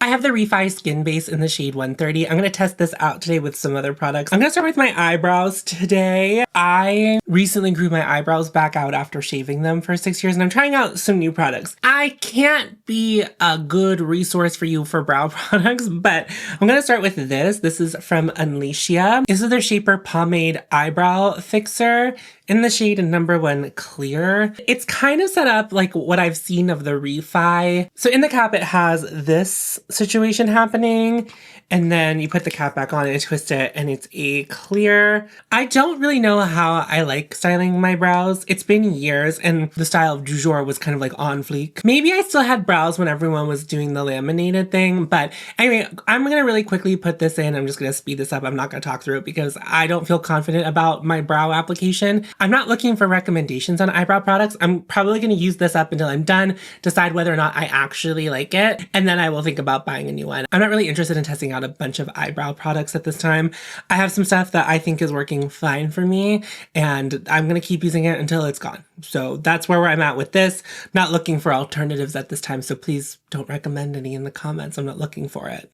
I have the REFY Skin Base in the shade 130. I'm going to test this out today with some other products. I'm going to start with my eyebrows today. I recently grew my eyebrows back out after shaving them for 6 years, and I'm trying out some new products. I can't be a good resource for you for brow products, but I'm going to start with this. This is from UNLEASHIA. This is their Shaper Pomade Eyebrow Fixer in the shade number 1 Clear. It's kind of set up like what I've seen of the REFY. So in the cap, it has this situation happening, and then you put the cap back on and twist it, and it's a clear. I don't really know how I like styling my brows. It's been years, and the style of du jour was kind of like on fleek. Maybe I still had brows when everyone was doing the laminated thing, but anyway, I'm gonna really quickly put this in. I'm just gonna speed this up. I'm not gonna talk through it because I don't feel confident about my brow application. I'm not looking for recommendations on eyebrow products. I'm probably gonna use this up until I'm done, decide whether or not I actually like it, and then I will think about buying a new one. I'm not really interested in testing out a bunch of eyebrow products at this time. I have some stuff that I think is working fine for me, and I'm gonna keep using it until it's gone. So that's where I'm at with this. Not looking for alternatives at this time, so please don't recommend any in the comments. I'm not looking for it.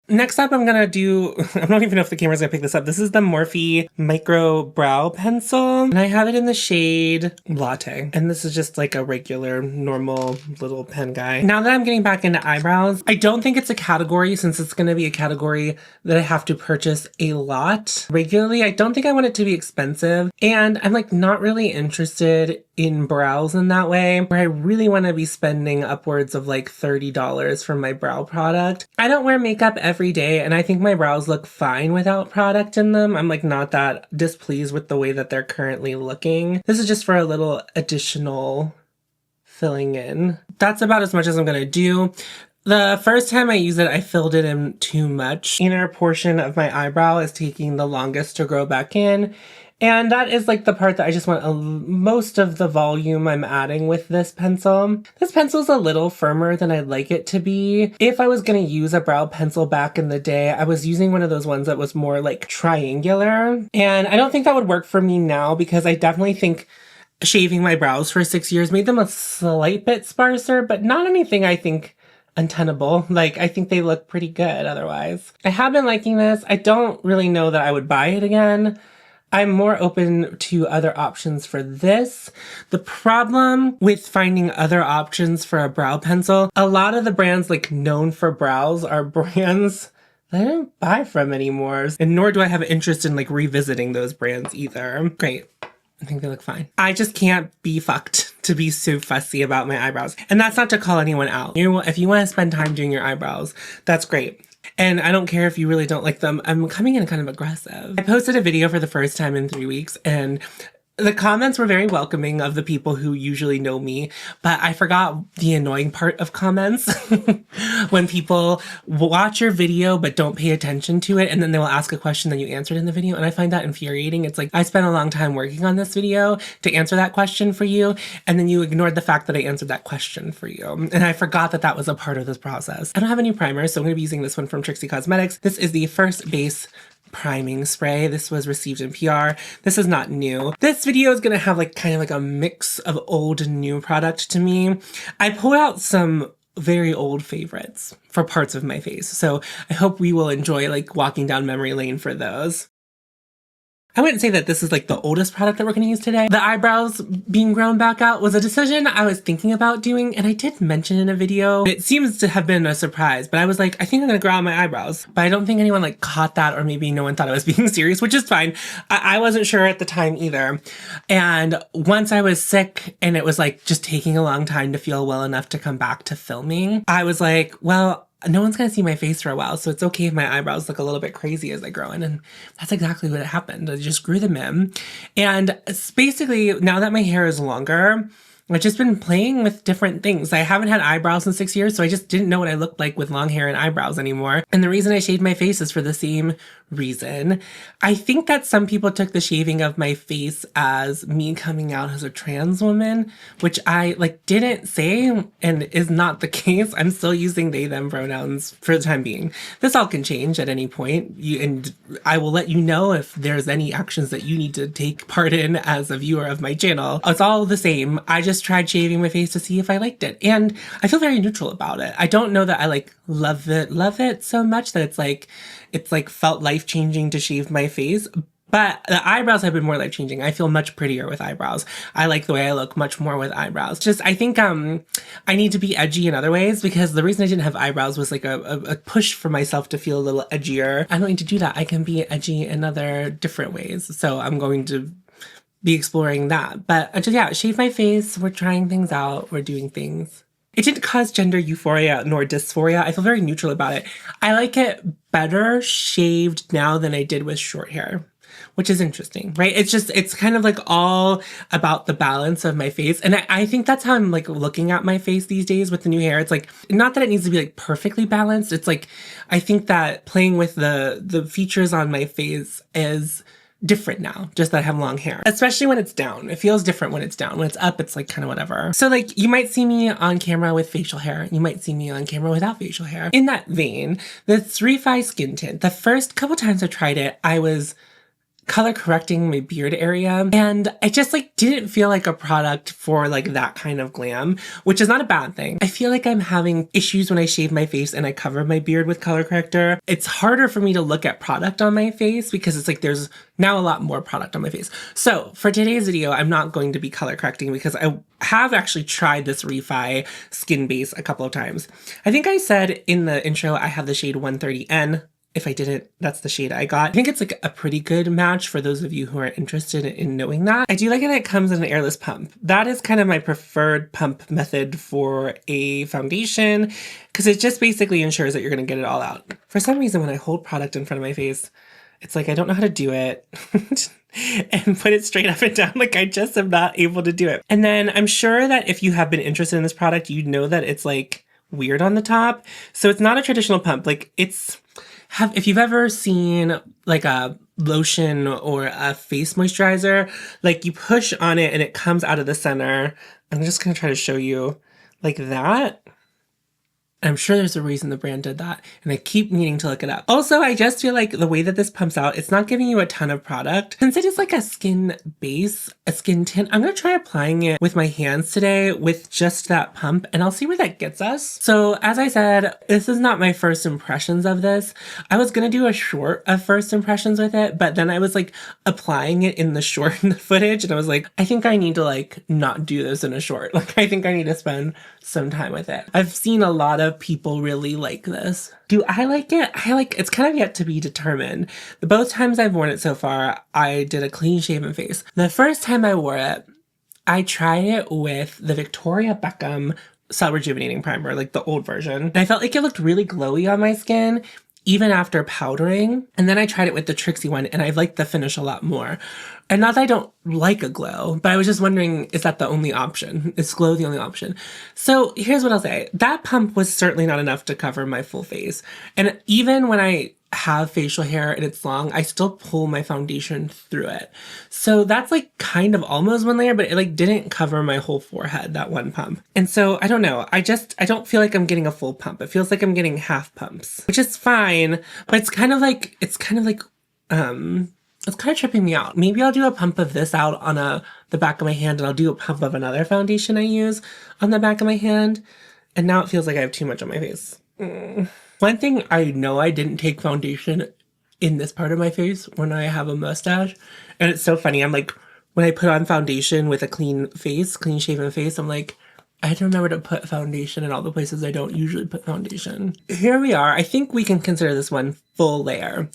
Next up, I'm gonna do, I don't even know if the camera's gonna pick this up. This is the Morphe Micro Brow Pencil, and I have it in the shade Latte. And this is just like a regular, normal little pen guy. Now that I'm getting back into eyebrows, I don't think it's a category, since it's gonna be a category that I have to purchase a lot regularly. I don't think I want it to be expensive, and I'm like not really interested in brows in that way, where I really want to be spending upwards of like $30 for my brow product. I don't wear makeup every day, and I think my brows look fine without product in them. I'm like not that displeased with the way that they're currently looking. This is just for a little additional filling in. That's about as much as I'm gonna do. The first time I use it, I filled it in too much. Inner portion of my eyebrow is taking the longest to grow back in. And that is like the part that I just want most of the volume I'm adding with this pencil. This pencil is a little firmer than I'd like it to be. If I was gonna use a brow pencil back in the day, I was using one of those ones that was more like triangular. And I don't think that would work for me now, because I definitely think shaving my brows for 6 years made them a slight bit sparser, but not anything I think untenable. Like, I think they look pretty good otherwise. I have been liking this. I don't really know that I would buy it again. I'm more open to other options for this. The problem with finding other options for a brow pencil, a lot of the brands like known for brows are brands that I don't buy from anymore. And nor do I have interest in like revisiting those brands either. Great. I think they look fine. I just can't be fucked to be so fussy about my eyebrows. And that's not to call anyone out. If you want to spend time doing your eyebrows, that's great. And I don't care if you really don't like them. I'm coming in kind of aggressive. I posted a video for the first time in 3 weeks, and the comments were very welcoming of the people who usually know me, but I forgot the annoying part of comments. When people watch your video but don't pay attention to it, and then they will ask a question that you answered in the video, and I find that infuriating. It's like, I spent a long time working on this video to answer that question for you, and then you ignored the fact that I answered that question for you. And I forgot that that was a part of this process. I don't have a new primer, so I'm going to be using this one from TRIXIE Cosmetics. This is the First Base priming spray. This was received in PR. This is not new. This video is gonna have like kind of like a mix of old and new product to me. I pulled out some very old favorites for parts of my face, so I hope we will enjoy like walking down memory lane for those. I wouldn't say that this is like the oldest product that we're gonna use today. The eyebrows being grown back out was a decision I was thinking about doing, and I did mention in a video. It seems to have been a surprise, but I was like, I think I'm gonna grow out my eyebrows. But I don't think anyone like caught that, or maybe no one thought I was being serious, which is fine. I wasn't sure at the time either. And once I was sick and it was like just taking a long time to feel well enough to come back to filming, I was like, well, no one's gonna see my face for a while, so it's okay if my eyebrows look a little bit crazy as I grow in. And that's exactly what happened. I just grew them in. And it's basically, now that my hair is longer, I've just been playing with different things. I haven't had eyebrows in 6 years, so I just didn't know what I looked like with long hair and eyebrows anymore. And the reason I shaved my face is for the same reason. I think that some people took the shaving of my face as me coming out as a trans woman, which I didn't say and is not the case. I'm still using they, them pronouns for the time being. This all can change at any point, and I will let you know if there's any actions that you need to take part in as a viewer of my channel. It's all the same. I just tried shaving my face to see if I liked it, and I feel very neutral about it. I don't know that I love it so much that it's felt life-changing to shave my face. But the eyebrows have been more life-changing. I feel much prettier with eyebrows. I like the way I look much more with eyebrows. Just, I think I need to be edgy in other ways, because the reason I didn't have eyebrows was a push for myself to feel a little edgier. I don't need to do that. I can be edgy in other different ways. So I'm going to be exploring that. But just, yeah, shave my face. We're trying things out. We're doing things. It didn't cause gender euphoria nor dysphoria. I feel very neutral about it. I like it better shaved now than I did with short hair, which is interesting, right? It's kind of all about the balance of my face. And I think that's how I'm looking at my face these days with the new hair. It's not that it needs to be perfectly balanced. It's I think that playing with the features on my face is different now, just that I have long hair, especially when it's down. It feels different when it's down. When it's up, it's kind of whatever. So you might see me on camera with facial hair. You might see me on camera without facial hair. In that vein, this REFY skin tint, the first couple times I tried it, I was color correcting my beard area, and I just didn't feel like a product for that kind of glam, which is not a bad thing. I feel like I'm having issues when I shave my face and I cover my beard with color corrector. It's harder for me to look at product on my face because it's there's now a lot more product on my face. So for today's video, I'm not going to be color correcting because I have actually tried this REFY skin base a couple of times. I think I said in the intro I have the shade 130N. If I didn't, that's the shade I got. I think it's a pretty good match for those of you who are interested in knowing that. I do like that it comes in an airless pump. That is kind of my preferred pump method for a foundation, because it just basically ensures that you're going to get it all out. For some reason, when I hold product in front of my face, it's I don't know how to do it and put it straight up and down. I just am not able to do it. And then I'm sure that if you have been interested in this product, you know that it's weird on the top. So it's not a traditional pump. If you've ever seen a lotion or a face moisturizer, you push on it and it comes out of the center. I'm just going to try to show you that. I'm sure there's a reason the brand did that, and I keep needing to look it up. Also, I just feel the way that this pumps out, it's not giving you a ton of product. Since it is a skin base, a skin tint, I'm going to try applying it with my hands today with just that pump, and I'll see where that gets us. So as I said, this is not my first impressions of this. I was going to do a short of first impressions with it, but then I was applying it in the short footage, and I was I think I need to not do this in a short. I think I need to spend some time with it. I've seen a lot of people really like this. Do I like it? It's kind of yet to be determined. Both times I've worn it so far, I did a clean shaven face. The first time I wore it, I tried it with the Victoria Beckham Cell Rejuvenating Primer, the old version. And I felt it looked really glowy on my skin, even after powdering. And then I tried it with the TRIXIE one, and I liked the finish a lot more. And not that I don't like a glow, but I was just wondering, is that the only option? Is glow the only option? So here's what I'll say. That pump was certainly not enough to cover my full face. And even when I have facial hair and it's long, I still pull my foundation through it. So that's kind of almost one layer, but it didn't cover my whole forehead, that one pump. And so I don't know. I don't feel like I'm getting a full pump. It feels like I'm getting half pumps, which is fine, but it's kind of tripping me out. Maybe I'll do a pump of this out on the back of my hand, and I'll do a pump of another foundation I use on the back of my hand. And now it feels like I have too much on my face. One thing I know, I didn't take foundation in this part of my face when I have a mustache. And it's so funny. I'm when I put on foundation with a clean shaven face, I'm I had to remember to put foundation in all the places I don't usually put foundation. Here we are. I think we can consider this one full layer.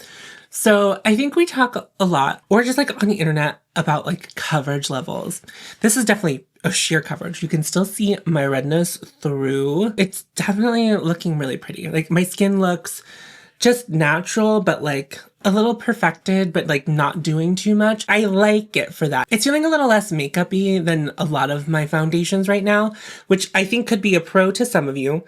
So I think we talk a lot, or just on the internet, about coverage levels. This is definitely a sheer coverage. You can still see my redness through. It's definitely looking really pretty. My skin looks just natural, but a little perfected, but like not doing too much. I like it for that. It's feeling a little less makeup-y than a lot of my foundations right now, which I think could be a pro to some of you,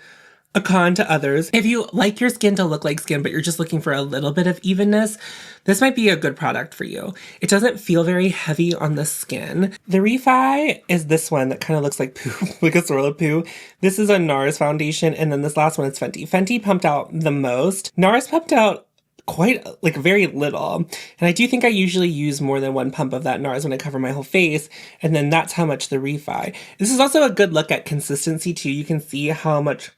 a con to others. If you like your skin to look like skin, but you're just looking for a little bit of evenness, this might be a good product for you. It doesn't feel very heavy on the skin. The REFY is this one that kind of looks like poo, like a swirl of poo. This is a NARS foundation, and then this last one is Fenty. Fenty pumped out the most. NARS pumped out quite like very little, and I do think I usually use more than one pump of that NARS when I cover my whole face, and then that's how much the REFY. This is also a good look at consistency too. You can see how much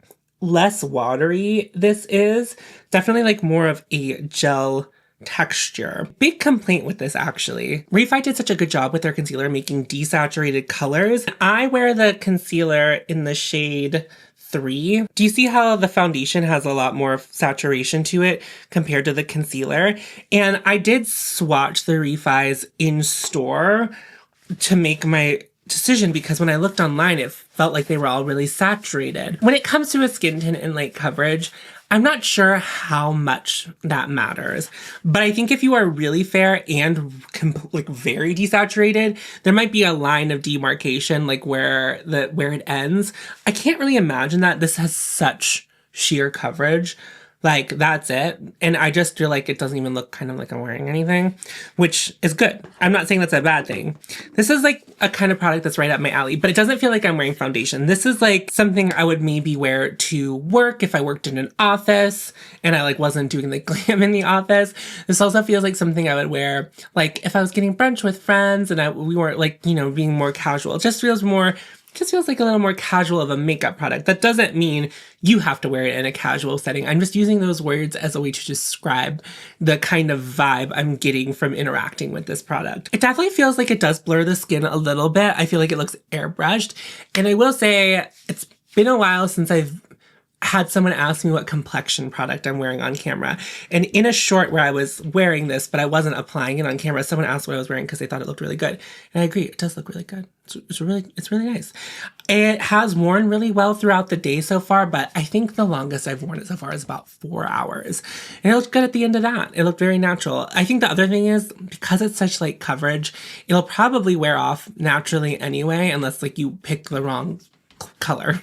less watery this is. Definitely like more of a gel texture. Big complaint with this actually. REFY did such a good job with their concealer making desaturated colors. I wear the concealer in the shade 3. Do you see how the foundation has a lot more saturation to it compared to the concealer? And I did swatch the REFYs in store to make my decision, because when I looked online, it felt like they were all really saturated. When it comes to a skin tint and light coverage, I'm not sure how much that matters, but I think if you are really fair and like very desaturated, there might be a line of demarcation, like where it ends. I can't really imagine that. This has such sheer coverage. Like, that's it. And I just feel like it doesn't even look kind of like I'm wearing anything, which is good. I'm not saying that's a bad thing. This is like a kind of product that's right up my alley, but it doesn't feel like I'm wearing foundation. This is like something I would maybe wear to work if I worked in an office and I like wasn't doing the glam in the office. This also feels like something I would wear like if I was getting brunch with friends and we weren't like, you know, being more casual. It just feels like a little more casual of a makeup product. That doesn't mean you have to wear it in a casual setting. I'm just using those words as a way to describe the kind of vibe I'm getting from interacting with this product. It definitely feels like it does blur the skin a little bit. I feel like it looks airbrushed. And I will say it's been a while since I've had someone ask me what complexion product I'm wearing on camera. And in a short where I was wearing this, but I wasn't applying it on camera, someone asked what I was wearing because they thought it looked really good. And I agree, it does look really good. It's really nice. It has worn really well throughout the day so far, but I think the longest I've worn it so far is about 4 hours. And it looked good at the end of that. It looked very natural. I think the other thing is, because it's such light coverage, it'll probably wear off naturally anyway, unless like you pick the wrong color.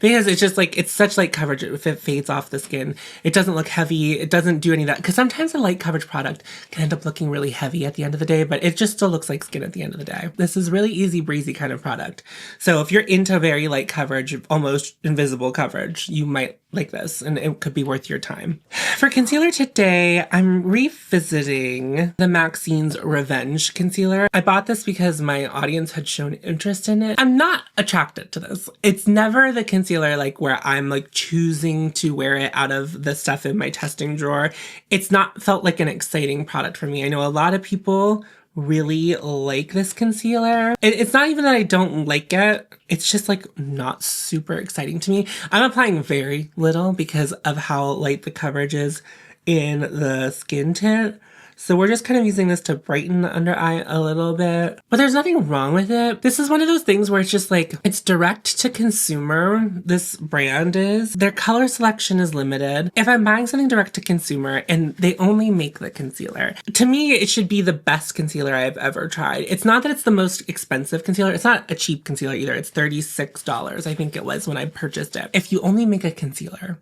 Because it's just like, it's such light coverage. If it fades off the skin, it doesn't look heavy. It doesn't do any of that. Because sometimes a light coverage product can end up looking really heavy at the end of the day, but it just still looks like skin at the end of the day. This is really easy breezy kind of product. So if you're into very light coverage, almost invisible coverage, you might like this and it could be worth your time. For concealer today, I'm revisiting the Maxine's Revenge concealer. I bought this because my audience had shown interest in it. I'm not attracted to this. It's never the concealer like where I'm like choosing to wear it out of the stuff in my testing drawer. It's not felt like an exciting product for me. I know a lot of people really like this concealer. It's not even that I don't like it. It's just like not super exciting to me. I'm applying very little because of how light the coverage is in the skin tint. So we're just kind of using this to brighten the under eye a little bit, but there's nothing wrong with it. This is one of those things where it's just like, it's direct to consumer. This brand is, their color selection is limited. If I'm buying something direct to consumer and they only make the concealer, to me, it should be the best concealer I've ever tried. It's not that it's the most expensive concealer. It's not a cheap concealer either. It's $36, I think it was when I purchased it. If you only make a concealer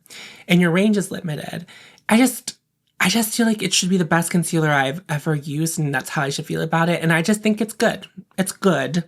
and your range is limited, I just feel like it should be the best concealer I've ever used, and that's how I should feel about it. And I just think it's good. It's good.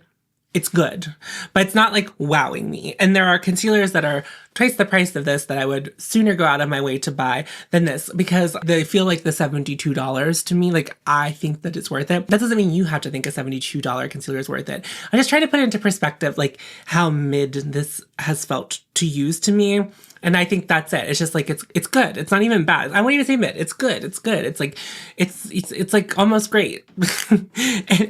It's good. But it's not like wowing me. And there are concealers that are twice the price of this that I would sooner go out of my way to buy than this, because they feel like the $72 to me. Like, I think that it's worth it. That doesn't mean you have to think a $72 concealer is worth it. I'm just trying to put it into perspective, like how mid this has felt to use to me. And I think that's it. It's just like, it's good. It's not even bad. I won't even say mid. It's good. It's good. It's like, it's like almost great. And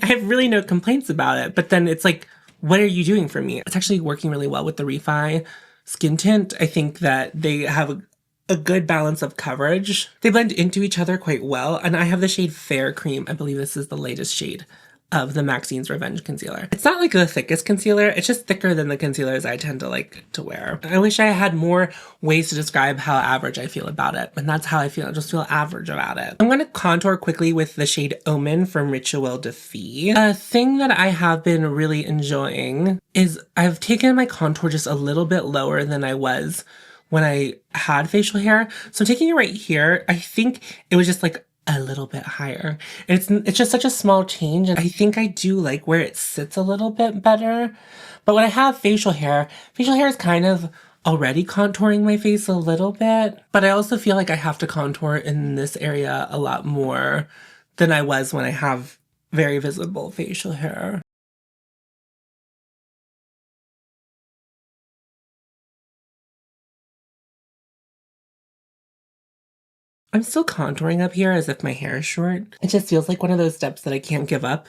I have really no complaints about it. But then it's like, what are you doing for me? It's actually working really well with the REFY skin tint. I think that they have a good balance of coverage. They blend into each other quite well. And I have the shade Fair Cream. I believe this is the latest shade of the Maxine's Revenge concealer. It's not like the thickest concealer, it's just thicker than the concealers I tend to like to wear. I wish I had more ways to describe how average I feel about it, but that's how I feel. I just feel average about it. I'm gonna contour quickly with the shade Omen from Rituel Defy. A thing that I have been really enjoying is I've taken my contour just a little bit lower than I was when I had facial hair. So I'm taking it right here. I think it was just like a little bit higher. It's just such a small change, and I think I do like where it sits a little bit better. But when I have facial hair is kind of already contouring my face a little bit, but I also feel like I have to contour in this area a lot more than I was when I have very visible facial hair. I'm still contouring up here as if my hair is short. It just feels like one of those steps that I can't give up.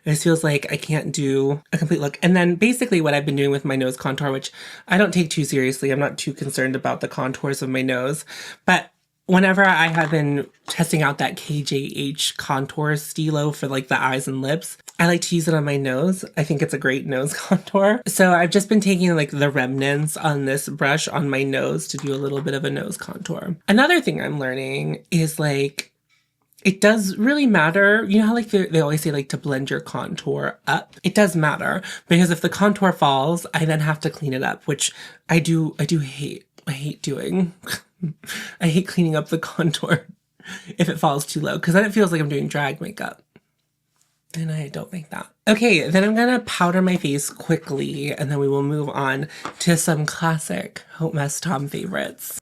It just feels like I can't do a complete look. And then basically what I've been doing with my nose contour, which I don't take too seriously. I'm not too concerned about the contours of my nose. But whenever I have been testing out that KJH contour stylo for like the eyes and lips, I like to use it on my nose. I think it's a great nose contour. So I've just been taking like the remnants on this brush on my nose to do a little bit of a nose contour. Another thing I'm learning is like, it does really matter. You know how like they always say like to blend your contour up? It does matter because if the contour falls, I then have to clean it up, which I do hate. I hate doing. I hate cleaning up the contour if it falls too low, because then it feels like I'm doing drag makeup. And I don't like that. Okay, then I'm gonna powder my face quickly, and then we will move on to some classic hautemess Tom favorites.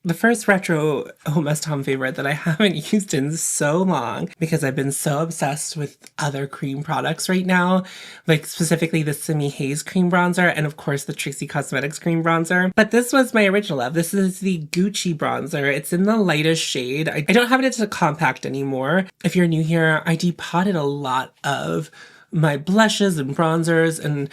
The first retro hautemess Tom favorite that I haven't used in so long because I've been so obsessed with other cream products right now, like specifically the Simi Haze cream bronzer and of course the Trixie Cosmetics cream bronzer. But this was my original love. This is the Gucci bronzer. It's in the lightest shade. I don't have it as a compact anymore. If you're new here, I depotted a lot of my blushes and bronzers, and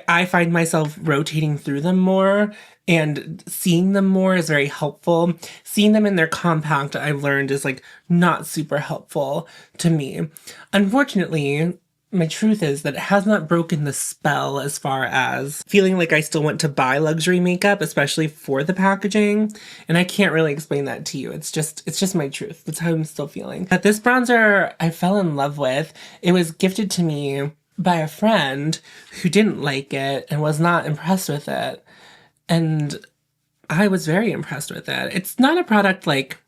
I find myself rotating through them more, and seeing them more is very helpful. Seeing them in their compact, I've learned, is like not super helpful to me. Unfortunately, my truth is that it has not broken the spell as far as feeling like I still want to buy luxury makeup, especially for the packaging. And I can't really explain that to you. It's just my truth. That's how I'm still feeling. But this bronzer I fell in love with. It was gifted to me by a friend who didn't like it and was not impressed with it. And I was very impressed with it. It's not a product like,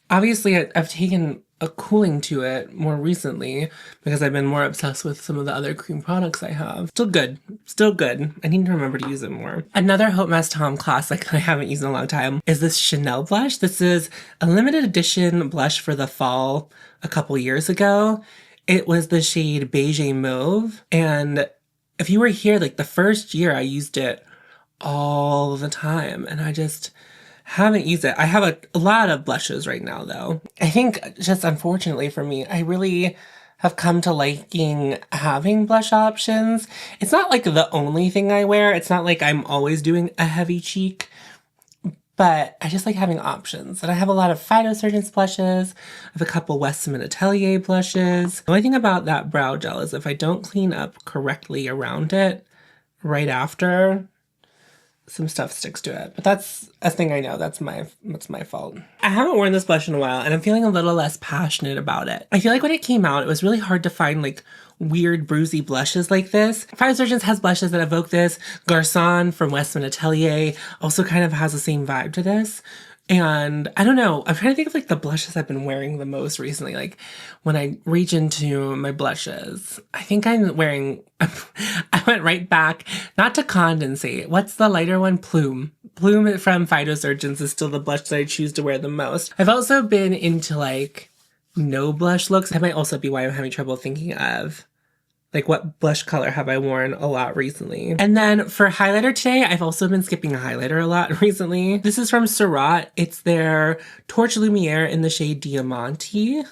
obviously I've taken a cooling to it more recently because I've been more obsessed with some of the other cream products I have. Still good. Still good. I need to remember to use it more. Another hautemess Tom classic I haven't used in a long time is this Chanel blush. This is a limited edition blush for the fall a couple years ago. It was the shade Beige Mauve. And if you were here, like the first year I used it all the time, and I just haven't used it. I have a lot of blushes right now though. I think just unfortunately for me, I really have come to liking having blush options. It's not like the only thing I wear. It's not like I'm always doing a heavy cheek, but I just like having options. And I have a lot of Phytosurgeons blushes. I have a couple Westman Atelier blushes. The only thing about that brow gel is if I don't clean up correctly around it right after, some stuff sticks to it. But that's a thing I know. That's my fault. I haven't worn this blush in a while, and I'm feeling a little less passionate about it. I feel like when it came out, it was really hard to find like weird bruisey blushes like this. Phytosurgeons has blushes that evoke this. Garçon from Westman Atelier also kind of has the same vibe to this. And I don't know, I'm trying to think of like the blushes I've been wearing the most recently. Like when I reach into my blushes, I think I'm wearing, I went right back, not to condensate. What's the lighter one? Plume. Plume from Phytosurgeons is still the blush that I choose to wear the most. I've also been into like no blush looks. That might also be why I'm having trouble thinking of like what blush color have I worn a lot recently. And then for highlighter today, I've also been skipping a highlighter a lot recently. This is from SURRATT. It's their Torche Lumiere in the shade Diamante.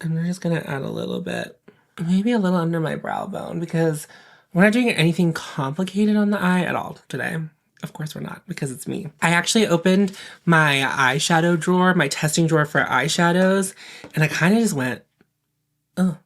And we're just gonna add a little bit, maybe a little under my brow bone, because we're not doing anything complicated on the eye at all today. Of course we're not, because it's me. I actually opened my eyeshadow drawer, my testing drawer for eyeshadows, and I kind of just went, oh,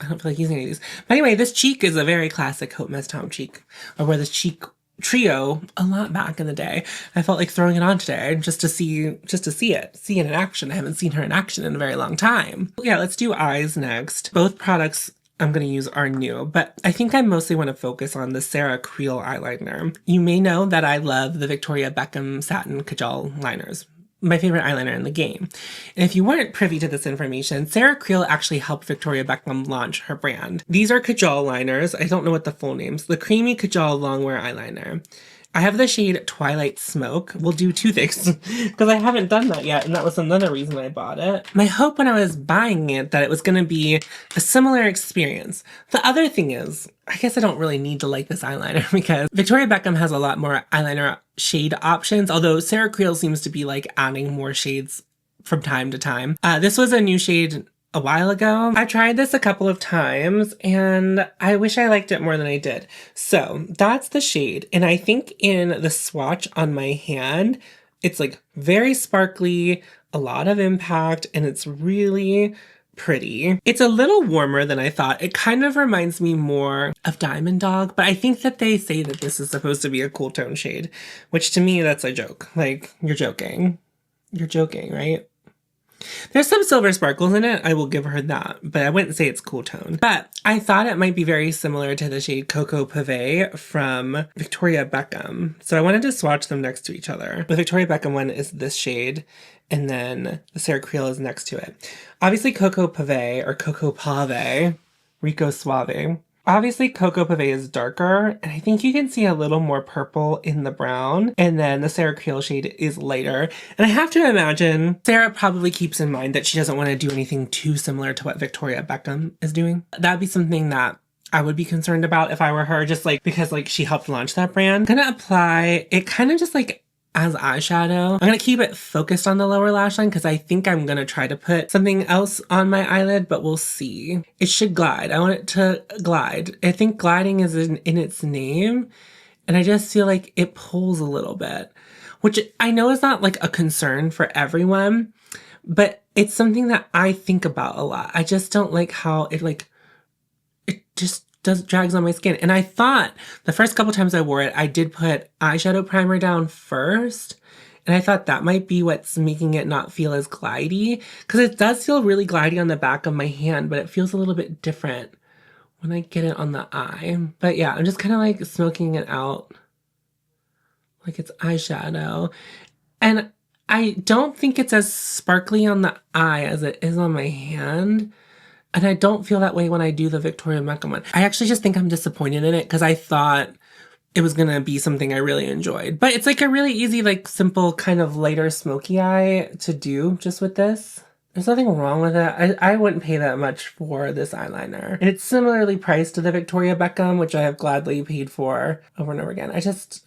I don't feel like using any of these. But anyway, this cheek is a very classic hautemess taupe cheek. I wore this cheek trio a lot back in the day. I felt like throwing it on today just to see it in action. I haven't seen her in action in a very long time. Yeah, let's do eyes next. Both products I'm going to use are new, but I think I mostly want to focus on the Sarah Creal eyeliner. You may know that I love the Victoria Beckham Satin Kajal liners. My favorite eyeliner in the game. And if you weren't privy to this information, Sarah Creal actually helped Victoria Beckham launch her brand. These are Kajal liners. I don't know what the full name's. The Creamy Kajal Longwear Eyeliner. I have the shade Twilight Smoke. We'll do two things because I haven't done that yet, and that was another reason I bought it. My hope when I was buying it that it was going to be a similar experience. The other thing is, I guess I don't really need to like this eyeliner because Victoria Beckham has a lot more eyeliner shade options, although Sarah Creal seems to be like adding more shades from time to time. This was a new shade a while ago. I tried this a couple of times and I wish I liked it more than I did. So that's the shade. And I think in the swatch on my hand, it's like very sparkly, a lot of impact, and it's really pretty. It's a little warmer than I thought. It kind of reminds me more of Diamond Dog, but I think that they say that this is supposed to be a cool tone shade, which to me, that's a joke. Like, you're joking. You're joking, right? There's some silver sparkles in it, I will give her that, but I wouldn't say it's cool tone. But I thought it might be very similar to the shade Cocoa Pavé from Victoria Beckham. So I wanted to swatch them next to each other. The Victoria Beckham one is this shade, and then the Sarah Creal is next to it. Obviously Cocoa Pavé, or Cocoa Pave, Rico Suave. Obviously, Cocoa Pavé is darker, and I think you can see a little more purple in the brown, and then the Sarah Creal shade is lighter. And I have to imagine Sarah probably keeps in mind that she doesn't want to do anything too similar to what Victoria Beckham is doing. That'd be something that I would be concerned about if I were her, just like because like she helped launch that brand. I'm gonna apply it kind of just like as eyeshadow. I'm going to keep it focused on the lower lash line because I think I'm going to try to put something else on my eyelid, but we'll see. It should glide. I want it to glide. I think gliding is in its name, and I just feel like it pulls a little bit, which I know is not like a concern for everyone, but it's something that I think about a lot. I just don't like how it just drags on my skin. And I thought the first couple times I wore it, I did put eyeshadow primer down first. And I thought that might be what's making it not feel as glidey. Because it does feel really glidey on the back of my hand, but it feels a little bit different when I get it on the eye. But yeah, I'm just kind of like smoking it out like it's eyeshadow. And I don't think it's as sparkly on the eye as it is on my hand. And I don't feel that way when I do the Victoria Beckham one. I actually just think I'm disappointed in it because I thought it was going to be something I really enjoyed. But it's like a really easy, like simple kind of lighter smoky eye to do just with this. There's nothing wrong with it. I wouldn't pay that much for this eyeliner. And it's similarly priced to the Victoria Beckham, which I have gladly paid for over and over again. I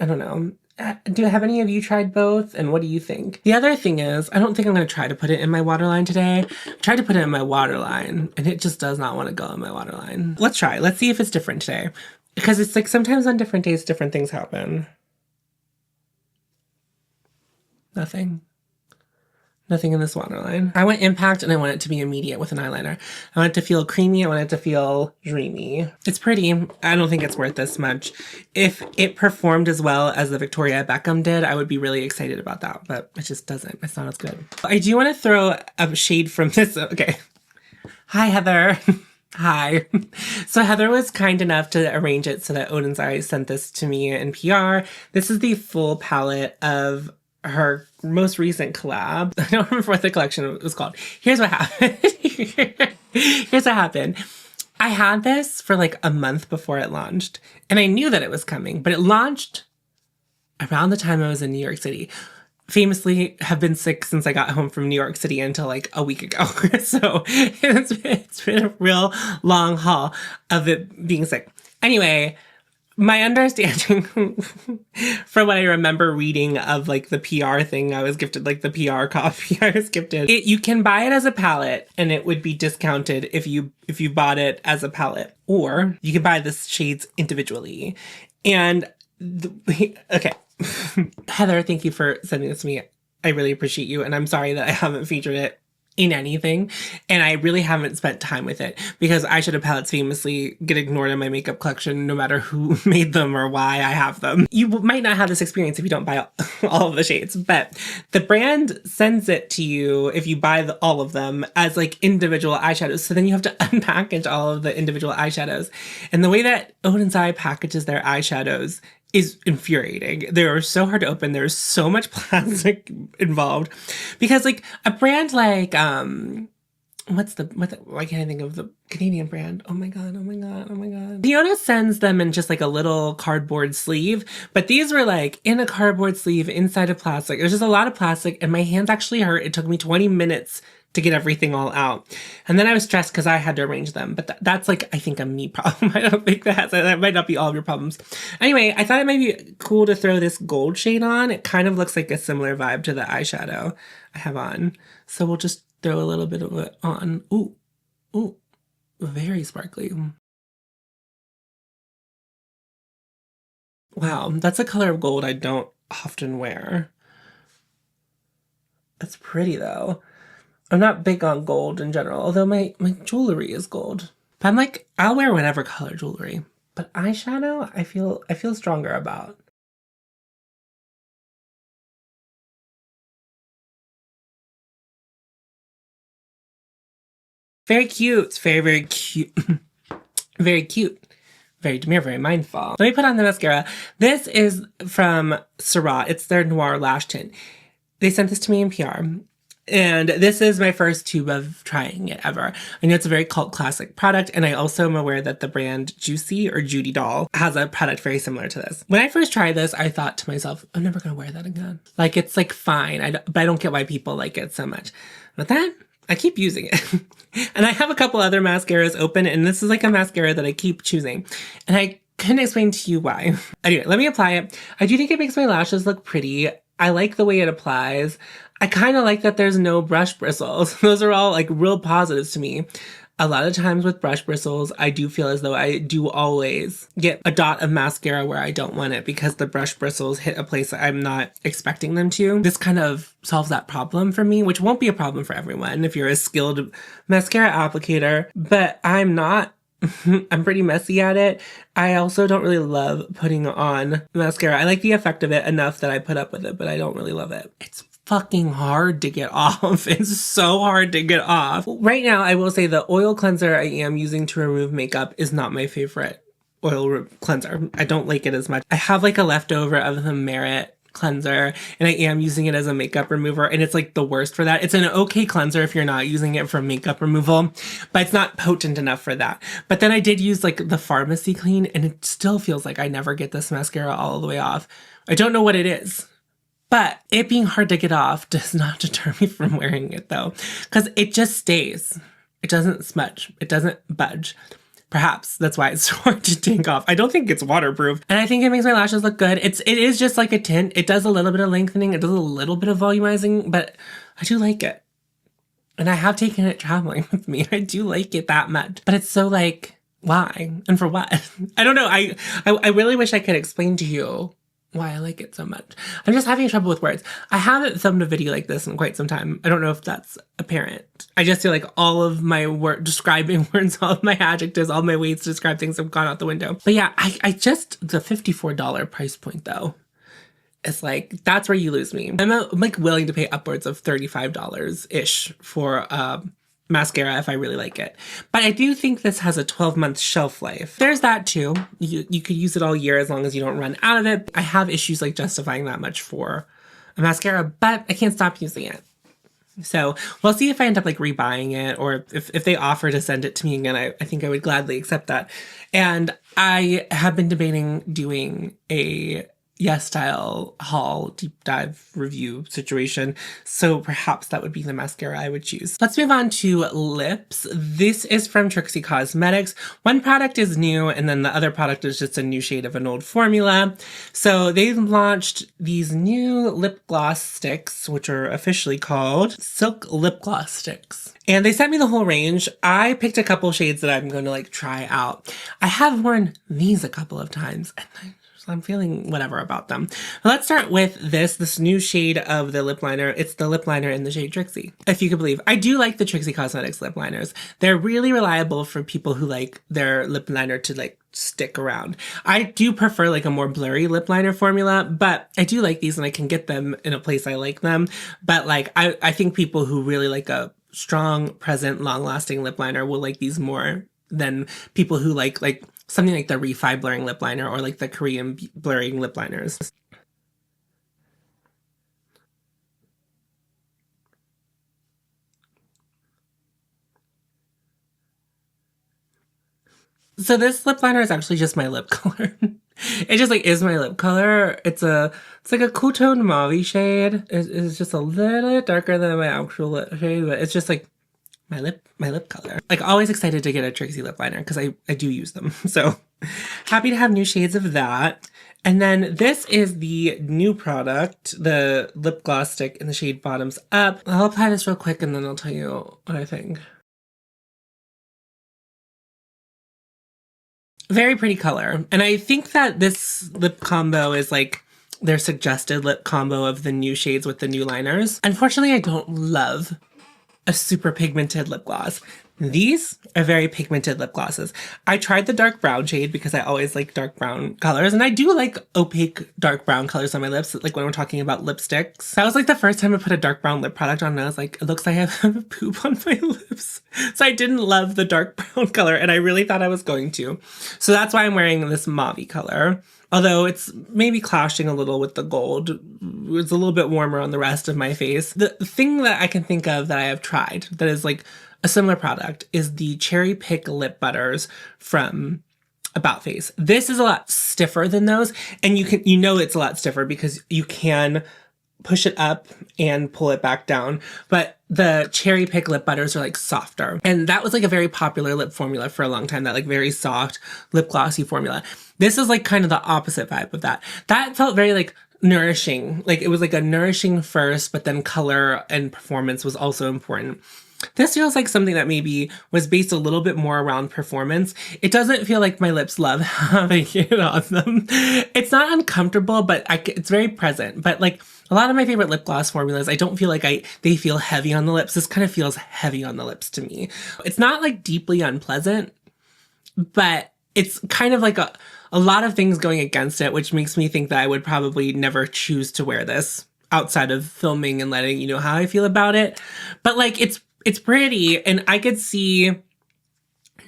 don't know. Have any of you tried both? And what do you think? The other thing is, I don't think I'm going to try to put it in my waterline today. I tried to put it in my waterline, and it just does not want to go in my waterline. Let's try. Let's see if it's different today. Because it's like sometimes on different days, different things happen. Nothing. Nothing in this waterline. I want impact and I want it to be immediate with an eyeliner. I want it to feel creamy. I want it to feel dreamy. It's pretty. I don't think it's worth this much. If it performed as well as the Victoria Beckham did, I would be really excited about that, but it just doesn't. It's not as good. I do want to throw a shade from this. Okay. Hi, Heather. Hi. So Heather was kind enough to arrange it so that Oden's Eyes sent this to me in PR. This is the full palette of her most recent collab. I don't remember what the collection was called. Here's what happened. Here's what happened. I had this for like a month before it launched, and I knew that it was coming, but it launched around the time I was in New York City. Famously have been sick since I got home from New York City until like a week ago. So it's been a real long haul of it being sick. Anyway, my understanding from what I remember reading of like the PR thing I was gifted, like the PR copy I was gifted, you can buy it as a palette and it would be discounted if you bought it as a palette, or you can buy the shades individually. And okay, Heather, thank you for sending this to me. I really appreciate you, and I'm sorry that I haven't featured it in anything, and I really haven't spent time with it because eyeshadow palettes famously get ignored in my makeup collection no matter who made them or why I have them. You might not have this experience if you don't buy all of the shades, but the brand sends it to you if you buy all of them as like individual eyeshadows. So then you have to unpackage all of the individual eyeshadows. And the way that Oden's Eye packages their eyeshadows is infuriating. They are so hard to open. There's so much plastic involved because like a brand like, why can't I think of the Canadian brand? Oh my God. Fiona sends them in just like a little cardboard sleeve, but these were like in a cardboard sleeve inside of plastic. There's just a lot of plastic and my hands actually hurt. It took me 20 minutes to get everything all out. And then I was stressed because I had to arrange them. But that's like, I think a me problem. I don't think that might not be all of your problems. Anyway, I thought it might be cool to throw this gold shade on. It kind of looks like a similar vibe to the eyeshadow I have on. So we'll just throw a little bit of it on. Ooh, very sparkly. Wow, that's a color of gold I don't often wear. It's pretty though. I'm not big on gold in general, although my jewelry is gold. But I'm like, I'll wear whatever color jewelry. But eyeshadow, I feel stronger about. Very cute. Very cute. Very cute. Very demure, very mindful. Let me put on the mascara. This is from SURRATT. It's their Noir Lash Tint. They sent this to me in PR. And this is my first tube of trying it ever. I know it's a very cult classic product, and I also am aware that the brand Juicy or Judy Doll has a product very similar to this. When I first tried this, I thought to myself, I'm never gonna wear that again. Like, it's like fine, but I don't get why people like it so much. But then, I keep using it. And I have a couple other mascaras open, and this is like a mascara that I keep choosing. And I couldn't explain to you why. Anyway, let me apply it. I do think it makes my lashes look pretty. I like the way it applies. I kind of like that there's no brush bristles. Those are all like real positives to me. A lot of times with brush bristles, I do feel as though I do always get a dot of mascara where I don't want it because the brush bristles hit a place that I'm not expecting them to. This kind of solves that problem for me, which won't be a problem for everyone if you're a skilled mascara applicator, but I'm not. I'm pretty messy at it. I also don't really love putting on mascara. I like the effect of it enough that I put up with it, but I don't really love it. It's fucking hard to get off. It's so hard to get off. Right now, I will say the oil cleanser I am using to remove makeup is not my favorite oil cleanser. I don't like it as much. I have like a leftover of the Merit cleanser and I am using it as a makeup remover, and it's like the worst for that. It's an okay cleanser if you're not using it for makeup removal, but it's not potent enough for that. But then I did use like the Pharmacy Clean, and it still feels like I never get this mascara all the way off. I don't know what it is. But it being hard to get off does not deter me from wearing it though, because it just stays. It doesn't smudge. It doesn't budge. Perhaps that's why it's so hard to take off. I don't think it's waterproof. And I think it makes my lashes look good. It is just like a tint. It does a little bit of lengthening. It does a little bit of volumizing, but I do like it. And I have taken it traveling with me. I do like it that much. But it's so like, why? And for what? I don't know. I really wish I could explain to you why I like it so much. I'm just having trouble with words. I haven't filmed a video like this in quite some time. I don't know if that's apparent. I just feel like all of my describing words, all of my adjectives, all my ways to describe things have gone out the window. But yeah, I just, the $54 price point though, it's like, that's where you lose me. I'm like willing to pay upwards of $35-ish for mascara if I really like it. But I do think this has a 12-month shelf life. There's that too. You could use it all year as long as you don't run out of it. I have issues like justifying that much for a mascara, but I can't stop using it. So we'll see if I end up like rebuying it, or if they offer to send it to me again, I think I would gladly accept that. And I have been debating doing a Yes Style haul deep dive review situation, so perhaps that would be the mascara I would choose. Let's move on to lips. This is from TRIXIE Cosmetics. One product is new and then the other product is just a new shade of an old formula. So they've launched these new lip gloss sticks, which are officially called Silk Lip Gloss Sticks. And they sent me the whole range. I picked a couple shades that I'm going to like try out. I have worn these a couple of times and So I'm feeling whatever about them. Let's start with this new shade of the lip liner. It's the lip liner in the shade Trixie, if you could believe. I do like the Trixie Cosmetics lip liners. They're really reliable for people who like their lip liner to like stick around. I do prefer like a more blurry lip liner formula, but I do like these and I can get them in a place I like them. But like, I think people who really like a strong, present, long-lasting lip liner will like these more than people who like something like the REFY blurring lip liner or like the Korean blurring lip liners. So this lip liner is actually just my lip color. It just like is my lip color. It's like a cool tone mauve shade. It's just a little bit darker than my actual lip shade, but it's just like my lip color. Like always excited to get a Trixie lip liner because I do use them. So happy to have new shades of that. And then this is the new product, the lip gloss stick in the shade Bottoms Up. I'll apply this real quick and then I'll tell you what I think. Very pretty color. And I think that this lip combo is like their suggested lip combo of the new shades with the new liners. Unfortunately, I don't love a super pigmented lip gloss. These are very pigmented lip glosses. I tried the dark brown shade because I always like dark brown colors, and I do like opaque dark brown colors on my lips, like when we're talking about lipsticks. That was like the first time I put a dark brown lip product on and I was like, it looks like I have poop on my lips. So I didn't love the dark brown color and I really thought I was going to. So that's why I'm wearing this mauve color. Although it's maybe clashing a little with the gold. It's a little bit warmer on the rest of my face. The thing that I can think of that I have tried that is like a similar product is the Cherry Pick Lip Butters from About Face. This is a lot stiffer than those, and you know it's a lot stiffer because you can push it up and pull it back down. But the Cherry Pick Lip Butters are like softer. And that was like a very popular lip formula for a long time, that like very soft lip glossy formula. This is like kind of the opposite vibe of that. That felt very like nourishing. Like it was like a nourishing first, but then color and performance was also important. This feels like something that maybe was based a little bit more around performance. It doesn't feel like my lips love having it on them. It's not uncomfortable, but it's very present. But like a lot of my favorite lip gloss formulas, I don't feel like they feel heavy on the lips. This kind of feels heavy on the lips to me. It's not like deeply unpleasant, but it's kind of like a lot of things going against it, which makes me think that I would probably never choose to wear this outside of filming and letting you know how I feel about it. But like it's pretty, and I could see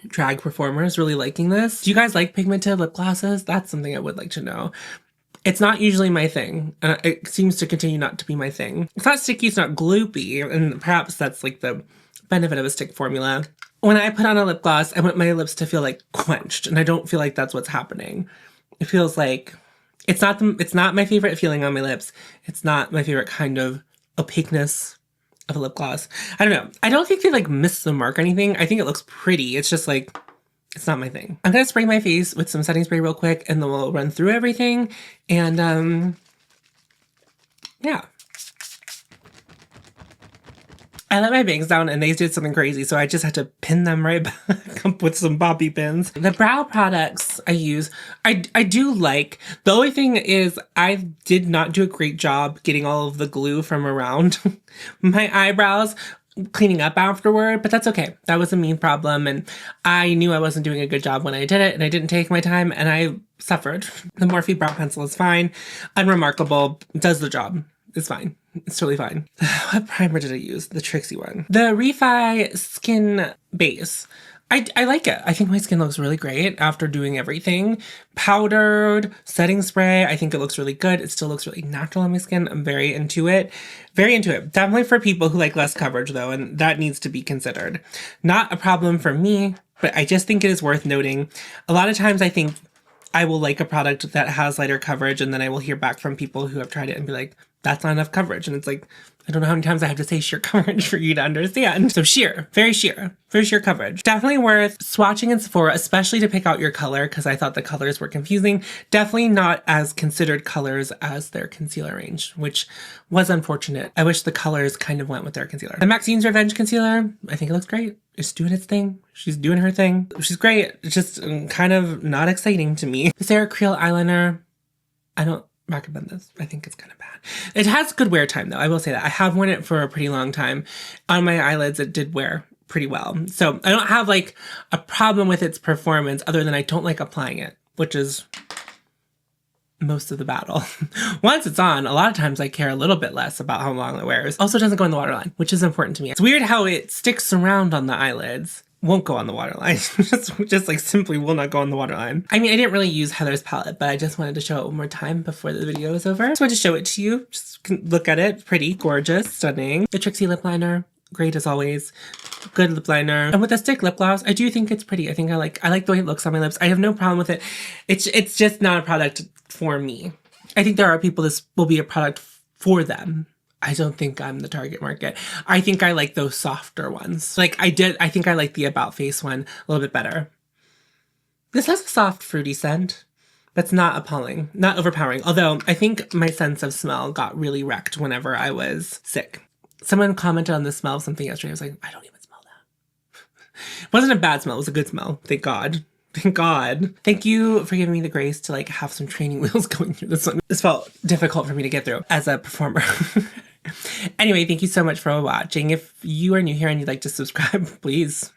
drag performers really liking this. Do you guys like pigmented lip glosses? That's something I would like to know. It's not usually my thing, and it seems to continue not to be my thing. It's not sticky, it's not gloopy, and perhaps that's like the benefit of a stick formula. When I put on a lip gloss, I want my lips to feel like quenched, and I don't feel like that's what's happening. It feels like it's not my favorite feeling on my lips. It's not my favorite kind of opaqueness of a lip gloss. I don't know. I don't think they like missed the mark or anything. I think it looks pretty. It's just like, it's not my thing. I'm gonna spray my face with some setting spray real quick and then we'll run through everything. And yeah. I let my bangs down and they did something crazy, so I just had to pin them right back up with some bobby pins. The brow products I use, I do like. The only thing is I did not do a great job getting all of the glue from around my eyebrows, cleaning up afterward, but that's okay. That was a me problem, and I knew I wasn't doing a good job when I did it, and I didn't take my time, and I suffered. The Morphe brow pencil is fine, unremarkable, does the job. It's fine. It's totally fine. What primer did I use? The Trixie one. The REFY Skin Base. I like it. I think my skin looks really great after doing everything. Powdered, setting spray. I think it looks really good. It still looks really natural on my skin. I'm very into it. Very into it. Definitely for people who like less coverage though, and that needs to be considered. Not a problem for me, but I just think it is worth noting. A lot of times I think I will like a product that has lighter coverage, and then I will hear back from people who have tried it and be like, that's not enough coverage. And it's like, I don't know how many times I have to say sheer coverage for you to understand. So sheer, very sheer coverage. Definitely worth swatching in Sephora, especially to pick out your color, because I thought the colors were confusing. Definitely not as considered colors as their concealer range, which was unfortunate. I wish the colors kind of went with their concealer. The Maxine's Revenge Concealer, I think it looks great. It's doing its thing. She's doing her thing. She's great. It's just kind of not exciting to me. The Creal eyeliner, I don't recommend this. I think it's kind of bad. It has good wear time though. I will say that. I have worn it for a pretty long time. On my eyelids, it did wear pretty well. So I don't have like a problem with its performance other than I don't like applying it, which is most of the battle. Once it's on, a lot of times I care a little bit less about how long it wears. Also, it doesn't go in the waterline, which is important to me. It's weird how it sticks around on the eyelids. Won't go on the waterline. just like simply will not go on the waterline. I mean, I didn't really use Heather's palette, but I just wanted to show it one more time before the video is over. Just wanted to show it to you. Just look at it. Pretty, gorgeous, stunning. The TRIXIE lip liner, great as always. Good lip liner. And with the stick lip gloss, I do think it's pretty. I think I like the way it looks on my lips. I have no problem with it. It's just not a product for me. I think there are people this will be a product for them. I don't think I'm the target market. I think I like those softer ones. Like I think I like the About Face one a little bit better. This has a soft fruity scent. That's not appalling, not overpowering. Although I think my sense of smell got really wrecked whenever I was sick. Someone commented on the smell of something yesterday. I was like, I don't even smell that. It wasn't a bad smell. It was a good smell. Thank God. Thank God. Thank you for giving me the grace to like have some training wheels going through this one. This felt difficult for me to get through as a performer. Anyway, thank you so much for watching. If you are new here and you'd like to subscribe, please,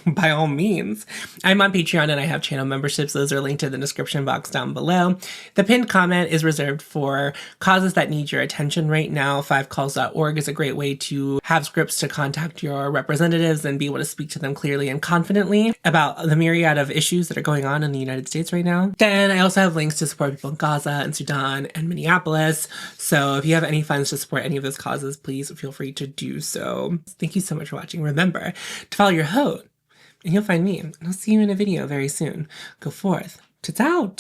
by all means. I'm on Patreon and I have channel memberships. Those are linked in the description box down below. The pinned comment is reserved for causes that need your attention right now. 5calls.org is a great way to have scripts to contact your representatives and be able to speak to them clearly and confidently about the myriad of issues that are going on in the United States right now. Then I also have links to support people in Gaza and Sudan and Minneapolis. So if you have any funds to support any of those causes, please feel free to do so. Thank you so much for watching. Remember to follow your host, and you'll find me. And I'll see you in a video very soon. Go forth. Tits out.